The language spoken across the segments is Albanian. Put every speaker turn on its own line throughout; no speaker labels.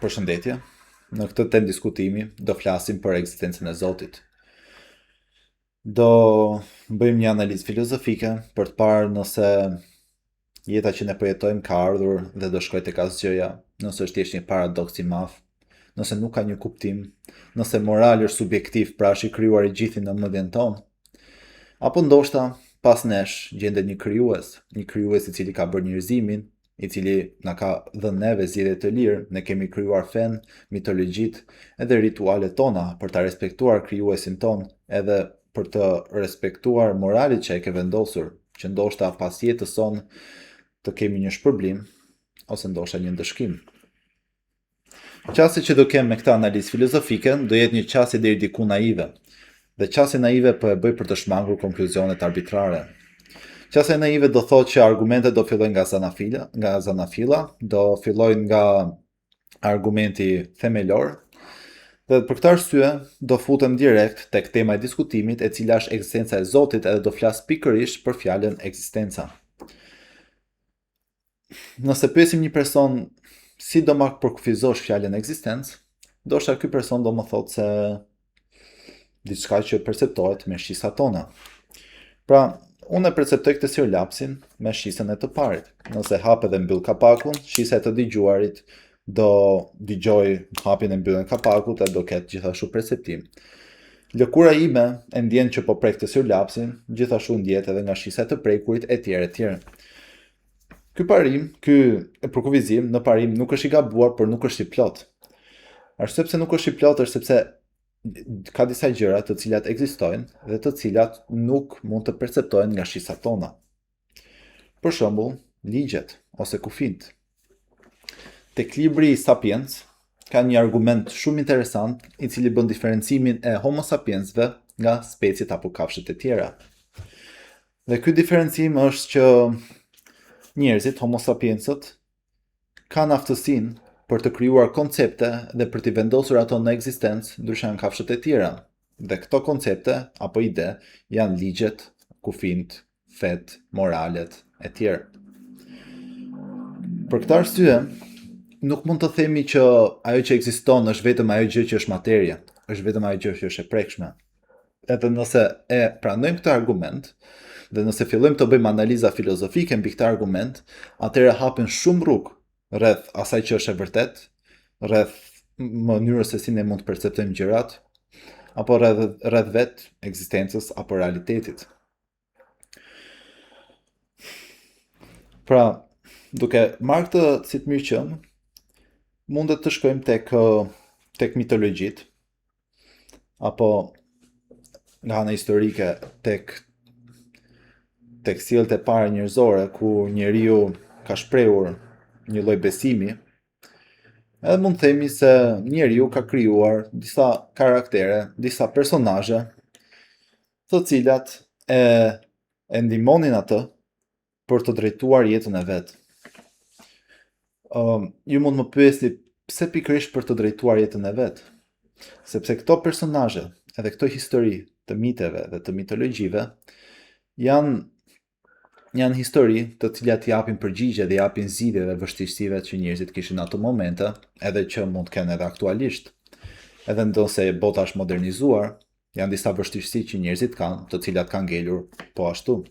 Përshëndetje. Në këtë temë diskutimi do flasim për ekzistencën e Zotit. Do bëjmë një analizë filozofike për të parë nëse jeta që ne përjetojmë ka ardhur dhe do shkojë tek asgjëja, nëse është thjesht një paradoks i madh, nëse nuk ka një kuptim, nëse morali është subjektiv, pra është i krijuar i gjithë në mendjen tonë, apo ndoshta pas nesh gjendet një krijues i cili ka bërë njerëzimin, i cili na ka dhënë neve zgjedhje të lirë, ne kemi krijuar fen, mitologjit edhe ritualet tona për ta respektuar krijuesin ton, edhe për të respektuar moralin që e ke vendosur, që ndoshta pas jetës son të kemi një shpërblim ose ndoshta një ndëshkim. Qasja që do kem me këtë analizë filozofike do jetë një qasje deri diku naive. Dhe qasja naive po e bëj për të shmangur konkluzionet arbitrare. Qasja naive do thotë që argumentet do fillojnë nga zanafilla, do fillojnë nga argumenti themelor, dhe për këtë arsye do futem direkt tek tema e diskutimit, e cila është ekzistenca e Zotit, edhe do flas pikërisht për fjalën ekzistenca. Nëse pyesim një person si do ma përkufizosh fjalën ekzistencë, ndoshta ky person do më thotë se diçka që perceptohet me shqisat tona. Pra, unë e perceptoj këtë sirlapsin me shisën e të parit. Nëse hap edhe mbyll kapakun, shisa e të dëgjuarit do dëgjoj hapjen e mbylljen e kapakut dhe do ketë gjithashtu perceptim. Lëkura ime e ndjen që po prek të sirlapsin, gjithashtu ndjet edhe nga shisa e të prekurit etj. Ky përkufizim në parim nuk është i gabuar, por nuk është i plot. Arsye pse nuk është i plot është sepse ka disa gjëra të cilat ekzistojnë dhe të cilat nuk mund të perceptohen nga shisat tona. Për shembull, ligjet ose kufijt. Tek libri Sapiens ka një argument shumë interesant i cili bën diferencimin e Homo sapiensve nga speciet apo kafshët e tjera. Dhe ky diferencim është që njerëzit, Homo sapiensët, kanë aftësinë për të krijuar koncepte dhe për t'i vendosur ato në ekzistencë, ndryshe nga kafshët e tjera. Dhe këto koncepte apo ide janë ligjet, kufijt, fet, moralet e tjerë. Për këtë arsye, nuk mund të themi që ajo që ekziston është vetëm ajo gjë që është materia, është vetëm ajo gjë që është e prekshme. Edhe nëse e pranojmë këtë argument, dhe nëse fillojmë të bëjmë analiza filozofike mbi këtë argument, atëherë hapen shumë rrugë rreth asaj që është e vërtet, rreth mënyrës se si ne mund të perceptojmë gjërat, apo rreth vetë ekzistencës apo realitetit. Pra, duke marrë këtë si të mirë qenë, mundet të shkojmë tek mitologjit, apo nga ana historike tek sjelljet e para njerëzore, ku njeriu ka shprehur një lloj besimi, edhe mund të themi se njeriu ka krijuar disa karaktere, disa personazhe, të cilat e ndihmonin atë për të drejtuar jetën e vet. Ju mund më pyesni pse pikërisht për të drejtuar jetën e vet? Sepse këto personazhe, edhe këto histori të miteve dhe të mitologjive, janë histori të cilat japin përgjigje dhe japin zgjidhje dhe vështirësive që njerëzit kishin në ato momente, edhe që mund të kenë edhe aktualisht. Edhe ndonse bota është modernizuar, janë disa vështirësi që njerëzit kanë, të cilat kanë ngelur po ashtu.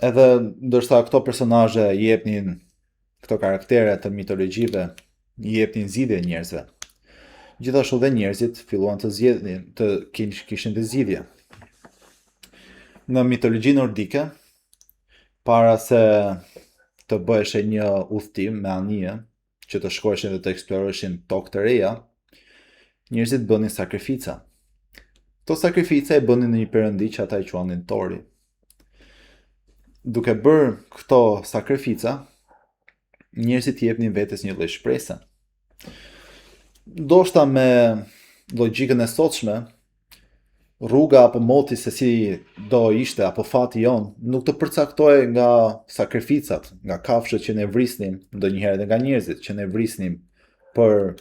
Edhe ndërsa këto personazhe jepnin, këto karaktere të mitologjive jepnin zgjidhje njerëzve, gjithashtu dhe njerëzit filluan të kishin dhe zgjidhje. Në mitologji nordike, para se të bëheshe një udhtim me anije, që të shkoheshin dhe të eksploroheshin tokë të reja, njerëzit bënin sakrifica. Këto sakrifica e bënin në një perëndi që ata e quanin Tori. Duke bërë këto sakrifica, njerëzit jepnin vetes një lloj shprese. Ndoshta me logjikën e sotshme, rruga apo moti se si do ishte apo fati jon nuk të përcaktohej nga sakrificat, nga kafshët që ne vrisnim, ndonjëherë edhe nga njerëzit që ne vrisnim për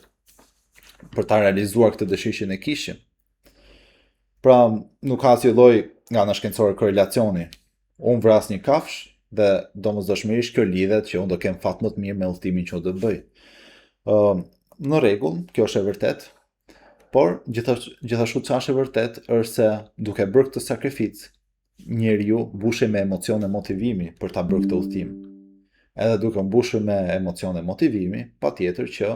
ta realizuar këtë dëshirë që ne kishim. Pra, nuk ka asnjë lloj nga ana shkencore korrelacioni. Unë vras një kafshë dhe domosdoshmërisht kjo lidhet që unë do kem fat më të mirë me udhtimin që do bëj. Në rregull, kjo është e vërtet, por gjithashtu ç'është e vërtet është se duke bërë këtë sakrificë, njeriu mbushet me emocione motivimi për ta bërë këtë udhtim. Edhe duke mbushur me emocione motivimi, patjetër që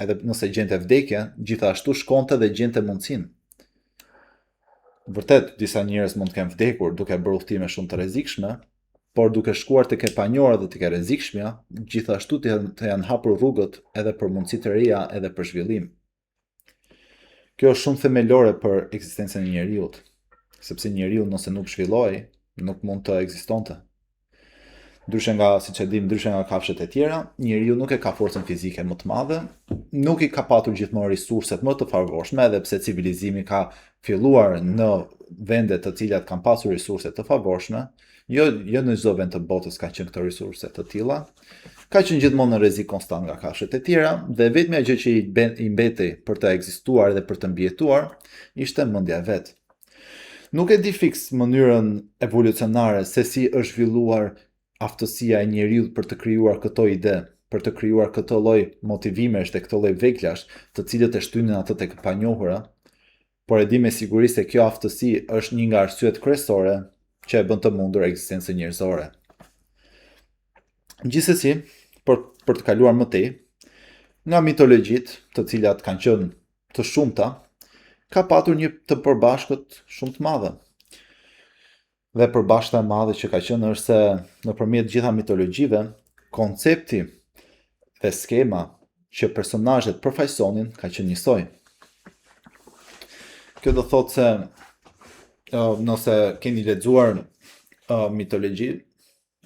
edhe nëse gjente vdekjen, gjithashtu shkonte dhe gjente mundësinë. Vërtet, disa njerëz mund të kenë vdekur duke bërë udhtime shumë të rrezikshme, por duke shkuar tek e panjohura dhe tek e rrezikshmja, gjithashtu të janë hapur rrugët edhe për mundësi të reja edhe për zhvillim. Kjo është shumë themelore për ekzistencën e njeriut, sepse njeriu nëse nuk zhvillohej, nuk mund të ekzistonte. Ndryshe nga, siç e dim, ndryshe nga kafshët e tjera, njeriu nuk e ka forcën fizike më të madhe, nuk i ka patur gjithmonë resurset më të favorshme, edhe pse civilizimi ka filluar në vende të cilat kanë pasur resurse të favorshme, jo në çdo vend të botës ka qenë këto resurse të tilla, ka qenë gjithmonë në rrezik konstant nga kafshët e tjera, dhe vetmja gjë që i mbeti për të ekzistuar dhe për të mbijetuar ishte mendja e vet. Nuk e di fiks mënyrën evolucionare se si është zhvilluar aftësia e njeriut për të krijuar këto ide, për të krijuar këtë lloj motivimesh dhe këtë lloj veglash, të cilët e shtynin atë tek e panjohura, por e di me siguri se kjo aftësi është një nga arsyet kryesore që e bën të mundur ekzistencën njerëzore. Gjithsesi, për të kaluar më tej, nga mitologjitë, të cilat kanë qenë të shumta, ka patur një të përbashkët shumë të madhe. Dhe përbashkëta e madhe që ka qenë është se nëpërmjet gjitha mitologjive, koncepti dhe skema që personazhet përfaqësonin ka qenë njësoj. Kjo do thotë se nëse keni lexuar mitologji,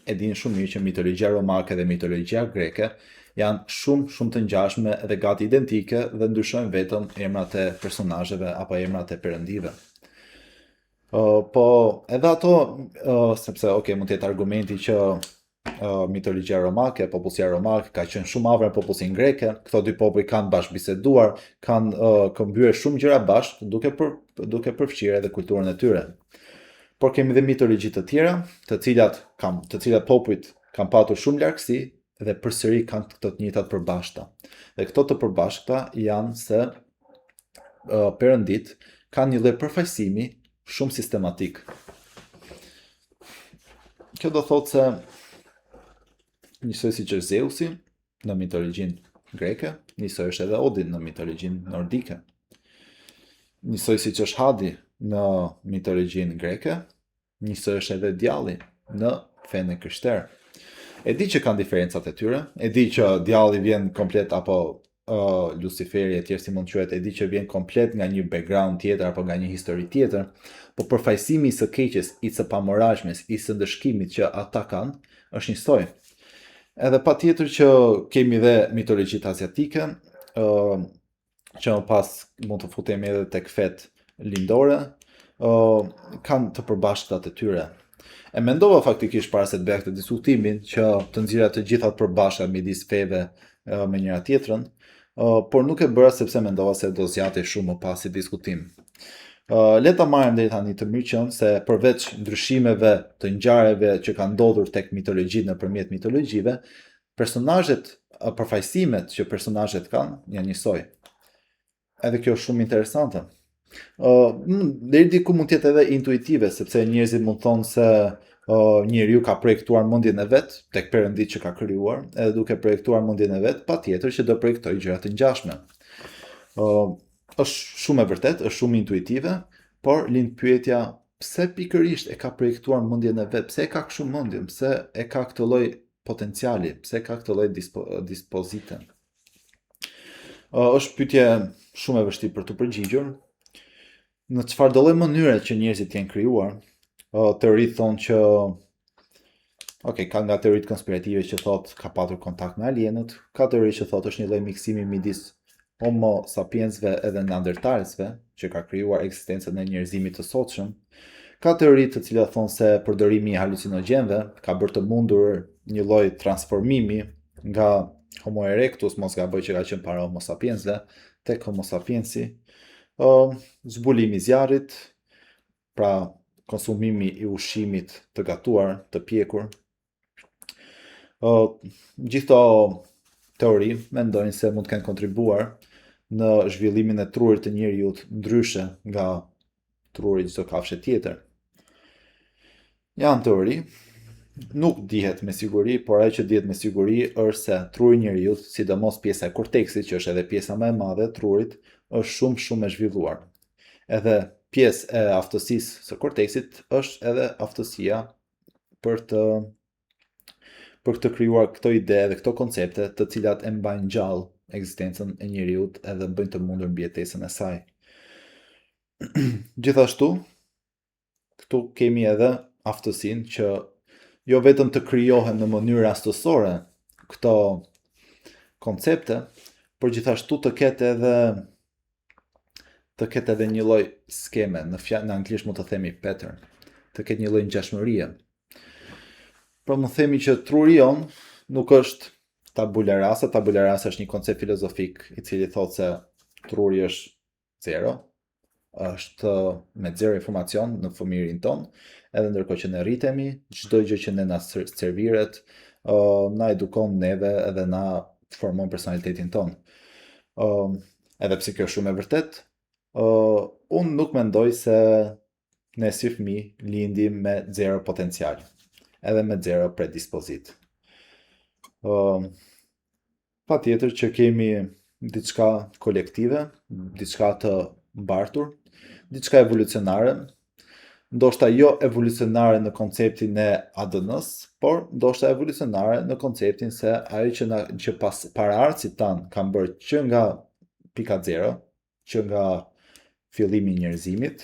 e dini shumë mirë që mitologjia romake dhe mitologjia greke janë shumë të ngjashme dhe gati identike dhe ndryshojnë vetëm emrat e personazheve apo emrat e perëndive. Po edhe ato, sepse mund të jetë argumenti që mitologjia romake, popullsia romake ka qenë shumë afër popullsinë greke, këto dy popull kanë bashkëbiseduar, kanë këmbyer shumë gjëra bashkë, duke përfshirë edhe kulturën e tyre. Por kemi dhe mitologji të tjera, të cilat popujt kanë patur shumë largësi dhe përsëri kanë këto të njëjtat përbashkëta. Dhe këto të përbashkëta janë se perëndit kanë një lloj përfaqësimi shumë sistematik. Kjo do thotë se njësoj si që është Zeusi në mitologjinë greke, njësoj është edhe Odin në mitologjinë nordike. Njësoj si që është Hadi në mitologjinë greke, njësoj është edhe djalli në fenë krishterë. E di që kanë diferencat e tyre, e di që djalli vjen komplet apo Luciferi e tjerë si mund quhet, e di që vjen komplet nga një background tjetër apo nga një histori tjetër, por përfaqësimi i së keqes, i së pamoralshmes, i së ndëshkimit që ata kanë, është njësoj. Edhe patjetër që kemi dhe mitologjitë asiatike, që më pas mund të futemi edhe tek fetë lindore, kanë të përbashkëtat e tyre. E mendova faktikisht para se të bëja këtë diskutimin që të nxjerrja të gjitha të përbashkëta midis feve me njëra tjetrën, por nuk e bëra sepse mendova se do zgjatej shumë më pas si diskutim. Le ta marrim deri tani të mirë qenë se përveç ndryshimeve të ngjarjeve që kanë ndodhur tek mitologjitë nëpërmjet mitologjive, personazhet, përfaqësimet që personazhet kanë janë njësoj. Edhe kjo është shumë interesante. Deri diku mund të jetë edhe intuitive, sepse njerëzit mund thonë se njeriu ka projektuar mendjen e vet tek perëndit që ka krijuar, edhe duke projektuar mendjen e vet, patjetër që do projektojë gjëra të ngjashme. Është shumë e vërtetë, është shumë intuitive, por lind pyetja pse pikërisht e ka projektuar mendjen e vet, pse e ka kështu mendjen, pse e ka këtë lloj potenciali, pse ka këtë lloj dispozite. Është pyetje shumë e vështirë për të përgjigjur. Në çfarë do lloj mënyre që njerëzit janë krijuar, teoritë thonë që ka nga teoritë konspirative që thotë ka patur kontakt me alienët, ka teori që thotë është një lloj miksimi midis Homo sapiensve edhe neandertalësve, që ka krijuar ekzistencën e njerëzimit të sotshëm. Ka teori të cilat thonë se përdorimi i halucinogjenëve ka bërë të mundur një lloj transformimi nga Homo erectus, mos gaboj që ka qenë para Homo sapiensve, tek Homo sapiensi, zbulimi i zjarrit, pra konsumimi i ushqimit të gatuar, të pjekur. Gjithto teori mendojnë se mund të kenë kontribuar në zhvillimin e trurit të njerëzit ndryshe nga truri çdo kafshë tjetër. Janë teori, nuk dihet me siguri, por ajo që dihet me siguri është se truri i njerëzit, sidomos pjesa e korteksit, që është edhe pjesa më e madhe e trurit, është shumë e zhvilluar. Edhe pjesë e aftësisë së korteksit është edhe aftësia për të krijuar këto ide dhe këto koncepte, të cilat e mbajnë gjallë ekzistencën e njeriut edhe bëjnë të mundur mbijetesën e saj. Gjithashtu, këtu kemi edhe aftësinë që jo vetëm të krijohen në mënyrë rastësore këto koncepte, por gjithashtu të ketë edhe një lloj skeme, në anglisht mund të themi pattern, të ketë një lloj ngjashmërie. Pra mund themi që truri jon nuk është tabula rasa. Tabula rasa është një koncept filozofik i cili thotë se truri është zero, është me zero informacion në fëmirin ton, edhe ndërkohë që ne rritemi, çdo gjë që ne na serviret, na edukon neve edhe na formon personalitetin ton. Edhe pse kjo është shumë e vërtet, unë nuk mendoj se ne si fëmijë lindim me zero potencial, edhe me zero predispozit. Patjetër që kemi diçka kolektive, diçka të mbartur, diçka evolucionare, ndoshta jo evolucionare në konceptin e ADN-s, por ndoshta evolucionare në konceptin se ajo që paraardhësit tan kanë bërë që nga pika zero, që nga fillimi i njerëzimit,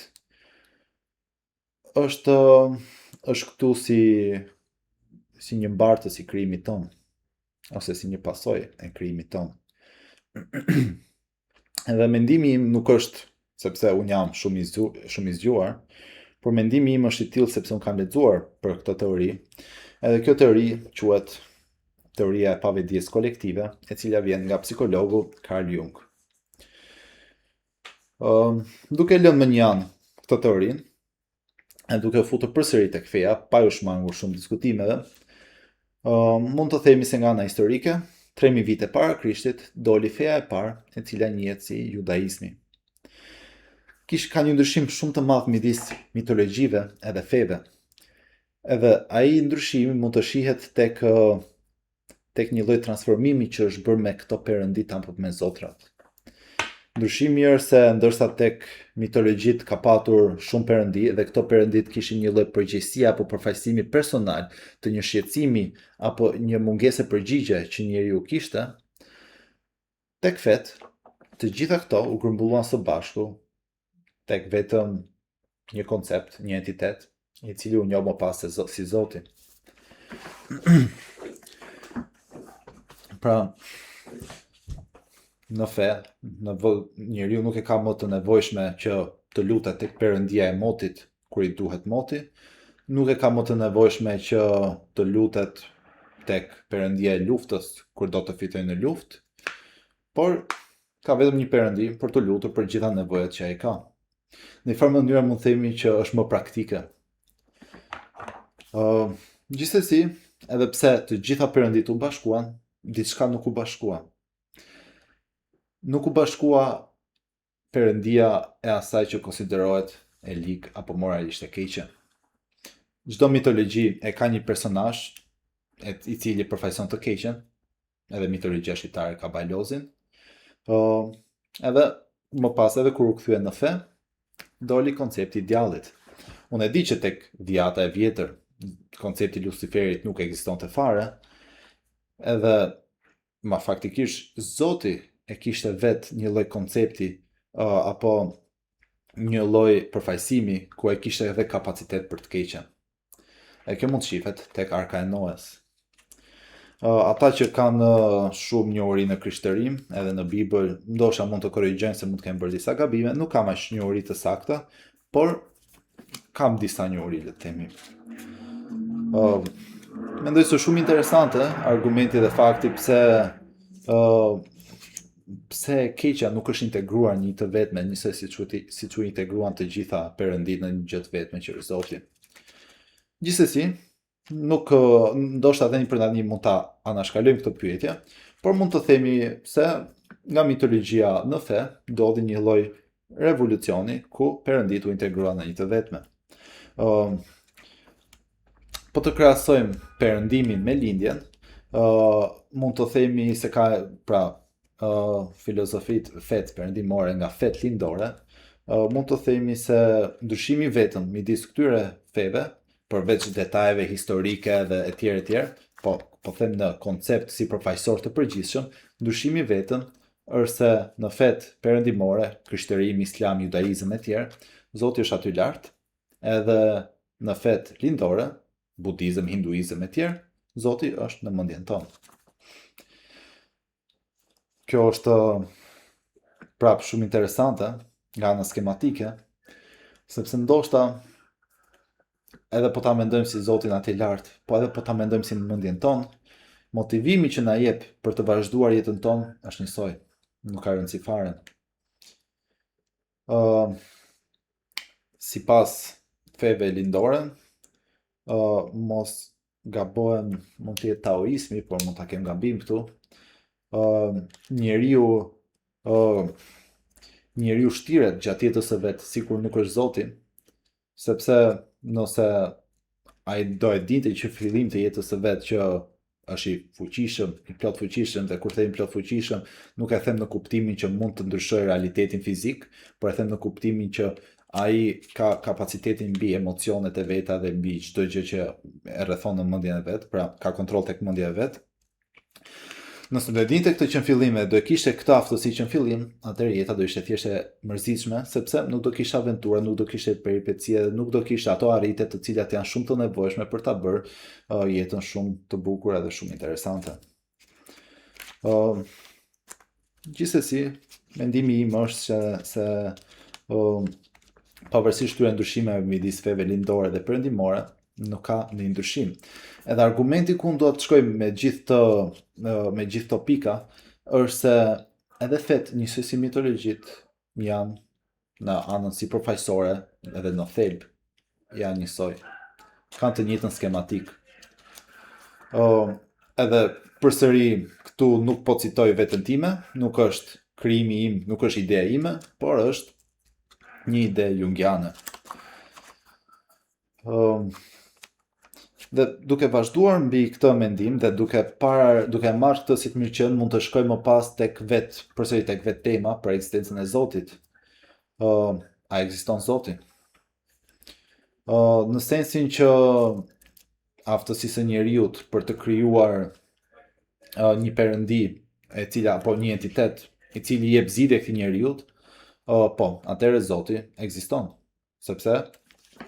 është këtu si një mbartës i krijimit ton, ose si një pasojë e krijimit ton. Edhe mendimi im nuk është sepse unë jam shumë i zgjuar, por mendimi im është i tillë sepse unë kam lexuar për këtë teori, edhe kjo teori quhet teoria e pavedijes kolektive, e cila vjen nga psikologu Carl Jung. Duke lënë më një anë këtë teorinë, e duke futur përsëri tek feja, pa u shmangur shumë diskutimeve, mund të themi se nga ana historike, 3000 vite para Krishtit, doli feja e parë, e cila njihet si judaizmi. Ka një ndryshim shumë të madh midis mitologjive edhe feve. Edhe ai ndryshimi mund të shihet tek një lloj transformimi që është bërë me këto perëndit apo me zotrat. Ndryshimi është se ndërsa tek mitologjit ka patur shumë perëndi dhe këto perëndit kishin një lloj përgjegjësie apo përfaqësimi personal të një shqetësimi apo një mungese përgjigje që njeriu kishte, tek fet, të gjitha këto u grumbulluan së bashku tek vetëm një koncept, një entitet, i cili u njoh më pas si Zoti. Pra, në fe, njeriu nuk e ka më të nevojshme që të lutet tek perëndia e motit kur i duhet moti, nuk e ka më të nevojshme që të lutet tek perëndia e luftës kur do të fitojë në luftë, por ka vetëm një perëndi për të lutur për gjitha nevojat që ai ka. Në një farë mënyrë mund të themi që është më praktike. Gjithsesi, edhe pse të gjitha perëndit u bashkuan, diçka nuk u bashkua. Nuk u bashkua perëndia e asaj që konsiderohet e lig apo moralisht e keqe. Çdo mitologji e ka një personazh i cili përfaqëson të keqen, edhe mitologjia shqiptare ka Balozin. Edhe më pas edhe kur u kthye në fe, doli koncepti i djallit. Unë e di që tek Vjata e vjetër koncepti i Luciferit nuk ekzistonte fare, edhe ma faktikisht Zoti e kishte vetë një lloj koncepti apo një lloj përfaqësimi ku e kishte edhe kapacitet për të keqen. E kjo mund shihet tek Arka e Noes. Ata që kanë shumë njohuri në krishtërim, edhe në Bibël, ndoshta mund të korrigjojnë se mund të kenë bërë disa gabime, nuk kam aq njohuri të sakta, por kam disa njohuri, le të themi. Mendoj se shumë interesante argumenti dhe fakti pse keqja nuk është integruar një të vetme, njësoj siç u integruan të gjitha perëndit në një gjë të vetme që është Zoti. Gjithsesi, nuk ndoshta edhe një për tani mund ta anashkalojmë këtë pyetje, por mund të themi se nga mitologjia në fe ndodhi një lloj revolucioni ku perëndit u integruan në një të vetme. Po të krahasojmë perëndimin me lindjen, mund të themi se ka filozofit fet perëndimore nga fet lindore, mund të themi se ndryshimi vetëm midis këtyre feve, përveç detajeve historike dhe etj, po them në koncept si përfaqësor të përgjithshëm, ndryshimi vetëm është se në fet perëndimore, krishtërim, islam, judaizëm etj, Zoti është aty lart, edhe në fet lindore, budizëm, hinduizëm etj, Zoti është në mendjen tonë. Kjo është prapë shumë interesante nga ana skematike, sepse ndoshta edhe po ta mendojmë si Zotin aty lart, po edhe po ta mendojmë si në mendjen tonë, motivimi që na jep për të vazhduar jetën tonë është njësoj, nuk ka rëndësi fare. Sipas feve lindore, mos gabohen, mund të jetë taoizmi, por mund ta kem gabim këtu. Njeriu shtiret gjatë jetës së vet sikur nuk është Zoti, sepse nëse ai do e dinte që fillim të jetës së vet që është i fuqishëm, i plot fuqishëm, dhe kur them plot fuqishëm, nuk e them në kuptimin që mund të ndryshojë realitetin fizik, por e them në kuptimin që ai ka kapacitetin mbi emocionet e veta dhe mbi çdo gjë që e rrethon në mendjen e vet, pra ka kontroll tek mendja e vet. Nëse do e dinte këtë që në fillim e do e kishte këtë aftësi që në fillim, atëherë jeta do ishte thjesht e mërzitshme, sepse nuk do kishte aventura, nuk do kishte peripecia, nuk do kishte ato arritje të cilat janë shumë të nevojshme për ta bërë jetën shumë të bukur edhe shumë interesante. Gjithsesi, mendimi im është se pavarësisht këtyre ndryshimeve midis feve lindore dhe perëndimore, nuk ka një ndryshim. Edhe argumenti ku do të shkoj me gjithë këto pika është se edhe fet njësoj si mitologjit janë në anën si përfaqësore edhe në thelb janë njësoj. Kanë të njëjtën skematik. Edhe përsëri këtu nuk po citoj veten time, nuk është krijimi im, nuk është ideja ime, por është një ide jungiane. Dhe duke vazhduar mbi këtë mendim dhe duke marrë këtë si të mirëqen, mund të shkoj më pas tek vetë tema për ekzistencën e Zotit. A ekziston Zoti? Në sensin që aftësisë së njeriut për të krijuar një perëndi apo një entitet i cili jep zgjidhje këtij njeriut, po, atëherë Zoti ekziston, sepse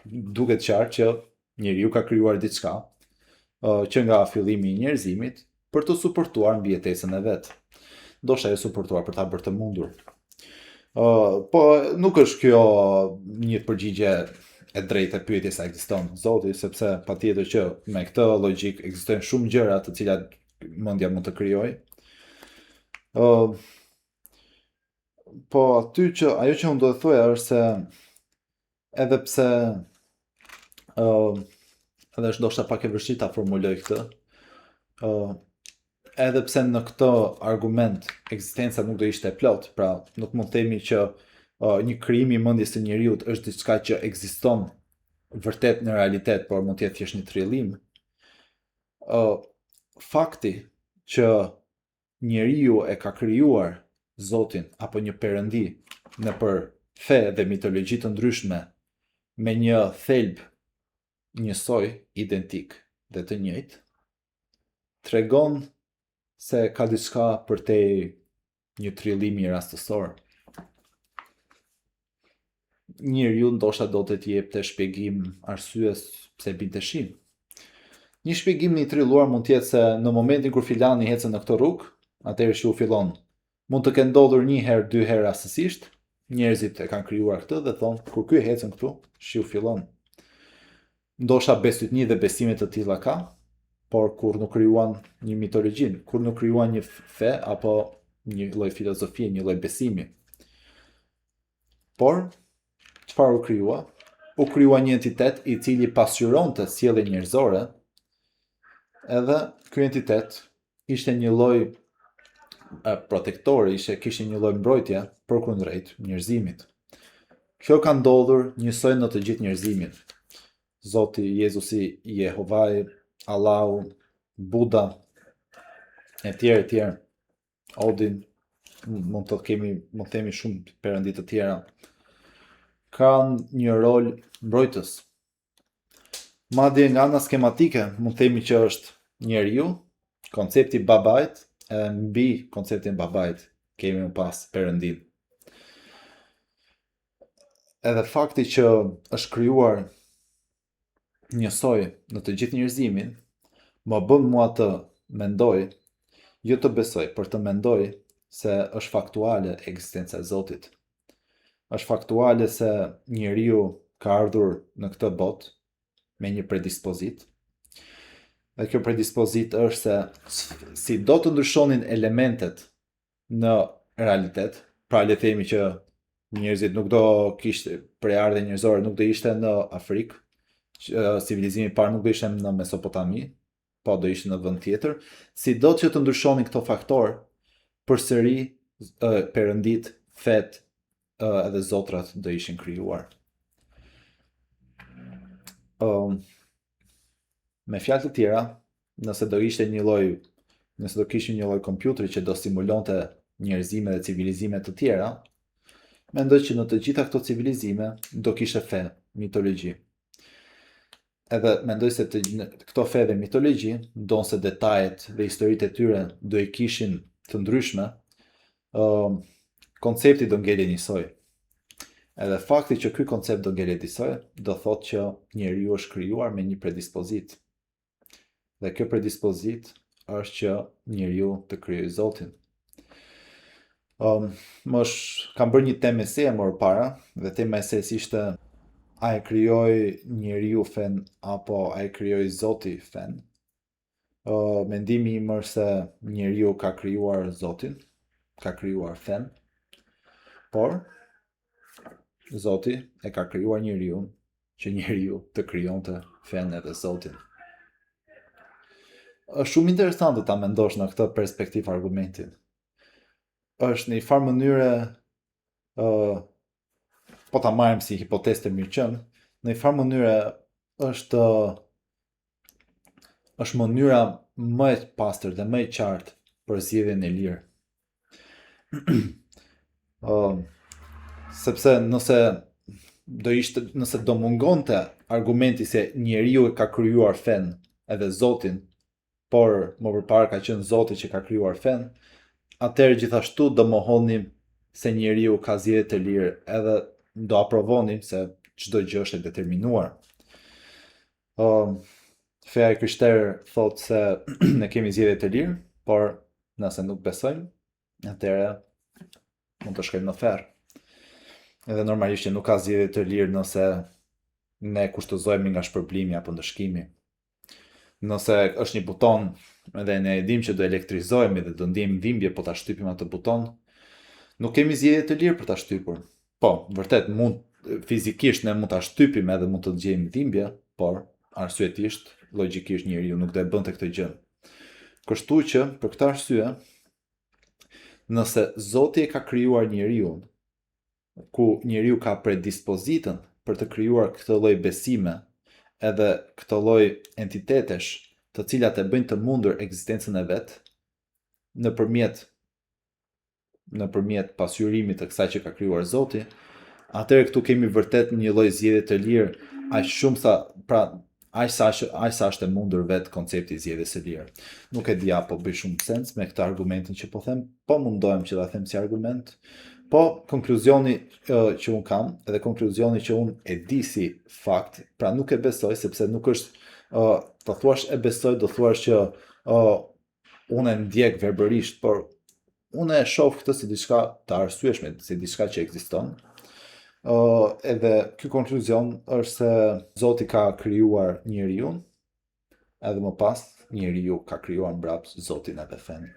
duket qartë që njeriu ka krijuar diçka që nga fillimi i njerëzimit për të suportuar mbijetesën e vet. Ndoshta e suportuar për ta bërë të mundur. Po nuk është kjo një përgjigje e drejtë e pyetjes a ekziston Zoti, sepse patjetër që me këtë logjik ekzistojnë shumë gjëra të cilat mendja mund të krijojë. Po ajo që unë do të thoja është se edhe pse edhe është ndoshta pak e vështirë ta formuloj këtë, edhe pse në këtë argument ekzistenca nuk do ishte e plot, pra nuk mund të themi që një krijim i mendjes së njeriut është diçka që ekziston vërtet në realitet, por mund të jetë thjesht një trillim. Fakti që njeriu e ka krijuar Zotin apo një perëndi nëpër fe dhe mitologji të ndryshme me një thelb njësoj, identik dhe të njëjtë, tregon se ka diçka përtej një trillimi rastësor. Njeriu ndoshta do të jepte shpjegim arsyes pse binte shi. Një shpjegim i trilluar mund të jetë se në momentin kur filani ecën në këtë rrugë, atëherë shiu fillon. Mund të kenë ndodhur një herë, dy herë rastësisht, njerëzit e kanë krijuar këtë dhe thonë kur ky ecën këtu, shiu fillon. Ndoshta besytni dhe besime të tilla ka, por kur nuk krijuan një mitologjin, kur nuk krijuan një fe apo një lloj filozofie, një lloj besimi. Por çfarë u krijua? U krijua një entitet i cili pasqyronte sjelljen njerëzore, edhe ky entitet ishte një lloj protektori kishin një lloj mbrojtje përkundrejt njerëzimit. Kjo ka ndodhur njësoj në të gjithë njerëzimin. Zoti, Jezusi, Jehovai, Allahu, Buda, e tjerë, Odin, mund të themi shumë perëndi të tjera, kanë një rol mbrojtës. Madje nga ana skematike mund të themi që është njeriu, koncepti babait, e mbi konceptin babait kemi më pas perëndin. Edhe fakti që është krijuar njësoj në të gjithë njerëzimin, më bën mua të mendoj, jo të besoj, për të mendoj se është faktuale ekzistenca e Zotit. Është faktuale se njeriu ka ardhur në këtë botë me një predispozit. Dhe kjo predispozit është se si do të ndryshonin elementet në realitet, pra le themi që njerëzit nuk do kishte prejardhje njerëzore, nuk do ishte në Afrikë, civilizimi i parë nuk do ishte në Mesopotami, po do ishte në vend tjetër, si do që të ndryshonin këto faktorë, përsëri perëndit, fet edhe zotrat do ishin krijuar. Me fjalë të tjera, nëse do kishte një lloj kompjuteri që do simulonte njerëzime dhe civilizime të tjera, mendoj që në të gjitha këto civilizime do kishte fe, mitologji. Edhe mendoj se këto fe dhe mitologji, ndonse detajet dhe historitë e tyre do i kishin të ndryshme, koncepti do ngele njësoj. Edhe fakti që ky koncept do ngele njësoj, do thotë që njeriu është krijuar me një predispozit. Dhe kjo predispozit është që njeriu të krijojë Zotin. Kam bërë një temë eseje më parë, dhe tema eses ishte a e krijoi njeriu fen apo a e krijoi Zoti fen. Mendimi im është se njeriu ka krijuar Zotin, ka krijuar fen, por Zoti e ka krijuar njeriu që njeriu të krijonte fen edhe Zotin. Është shumë interesante ta mendosh në këtë perspektivë argumentin. Është në një farë mënyre, po ta marrim si hipotezë të mirëqenë, në një farë mënyre është mënyra më e pastër dhe më e qartë për zgjedhjen e lirë. Sepse nëse do mungonte argumenti se njeriu e ka krijuar fen edhe Zotin, por më përpara ka qenë Zoti që ka krijuar fen, atëherë gjithashtu do mohonim se njeriu ka zgjedhje të lirë, edhe do aprovonim se çdo gjë është e determinuar. Feja e krishterë thotë se ne kemi zgjedhje të lirë, por nëse nuk besojmë, atëherë mund të shkojmë në ferr. Edhe normalisht që nuk ka zgjedhje të lirë nëse ne kushtëzohemi nga shpërblimi apo ndëshkimi. Nëse është një buton edhe ne e dim që do elektrizohemi dhe do ndjejmë dhimbje po ta shtypim atë buton, nuk kemi zgjedhje të lirë për ta shtypur. Po, vërtet fizikisht ne mund ta shtypim edhe mund të gjejmë dhimbje, por arsyetisht, logjikisht njeriu nuk do e bënte këtë gjë. Kështu që për këtë arsye, nëse Zoti e ka krijuar njeriu, ku njeriu ka predispozitën për të krijuar këtë lloj besime, edhe këtë lloj entitetesh, të cilat e bëjnë të mundur ekzistencën e vet, nëpërmjet pasqyrimit të kësaj që ka krijuar Zoti, atëherë këtu kemi vërtet një lloj zgjedhje të lirë, aq sa është e mundur vet koncepti i zgjedhjes së lirë. Nuk e di apo bëj shumë sens me këtë argumentin që po them, po mundohem që ta them si argument. Po, konkluzioni që unë kam, edhe konkluzioni që unë e di si fakt, pra nuk e besoj, sepse nuk është, të thuash e besoj, do thuash që unë e ndjek verbërisht, por unë e shoh këtë si diçka të arsyeshme, si diçka që ekziston. Edhe ky konkluzion është se Zoti ka krijuar njeriu, edhe më pas njeriu ka krijuar mbrapsht Zotin edhe fen.